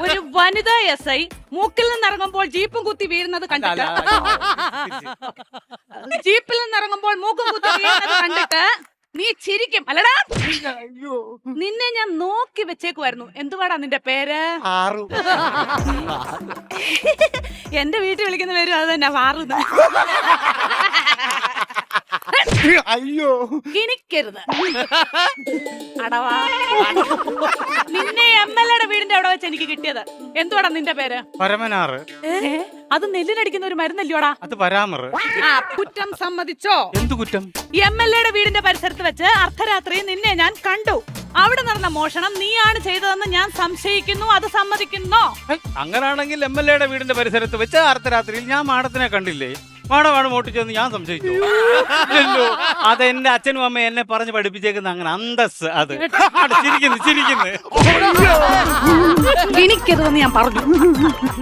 ഒരു വനിതാ SI മൂക്കിൽ നിന്നിറങ്ങുമ്പോൾ ജീപ്പും കുത്തി വീഴുന്നത് കണ്ടിട്ട് ജീപ്പിൽ നിന്നിറങ്ങുമ്പോൾ മൂക്കും കുത്തി വീഴുന്നത് കണ്ടിട്ട് നീ ചിരിക്കും അല്ലടാ. നിന്നെ ഞാൻ നോക്കി വെച്ചേക്കുമായിരുന്നു. എന്തുവാടാ നിന്റെ പേര്? എന്റെ വീട്ടിൽ വിളിക്കുന്ന പേരും അത് തന്നെ, വാറുന്ന്. അയ്യോ കിണിക്കരുത് അടവാ. നിന്നെ MLA വീടിന്റെ അവിടെ വെച്ച് എനിക്ക് കിട്ടിയത്. എന്തുവാടാ നിന്റെ പേര്? പരമനാറ്. അത് നെല്ലിനടിക്കുന്ന ഒരു മരുന്നല്ലോടാ. അത് പരാമറ്. ആ കുറ്റം സമ്മതിച്ചോ? എന്തു കുറ്റം? MLA വീടിന്റെ പരിസരത്ത് വെച്ച് അർദ്ധരാത്രി നിന്നെ ഞാൻ കണ്ടു. അവിടെ നടന്ന മോഷണം നീയാണ് ചെയ്തതെന്ന് ഞാൻ സംശയിക്കുന്നു. അത് സമ്മതിക്കുന്നോ? അങ്ങനാണെങ്കിൽ MLA വീടിന്റെ പരിസരത്ത് വെച്ച് അർദ്ധരാത്രിയിൽ ഞാൻ മാഡത്തിനെ കണ്ടില്ലേ? മാഡമാണ് മോട്ടിച്ചെന്ന് ഞാൻ സംശയിച്ചു. അത് എന്റെ അച്ഛനും അമ്മയും എന്നെ പറഞ്ഞ് പഠിപ്പിച്ചേക്കുന്ന അങ്ങനെ അന്തസ്. അത് ചിരിക്കുന്നു. എനിക്കരുതെന്ന് ഞാൻ പറഞ്ഞു.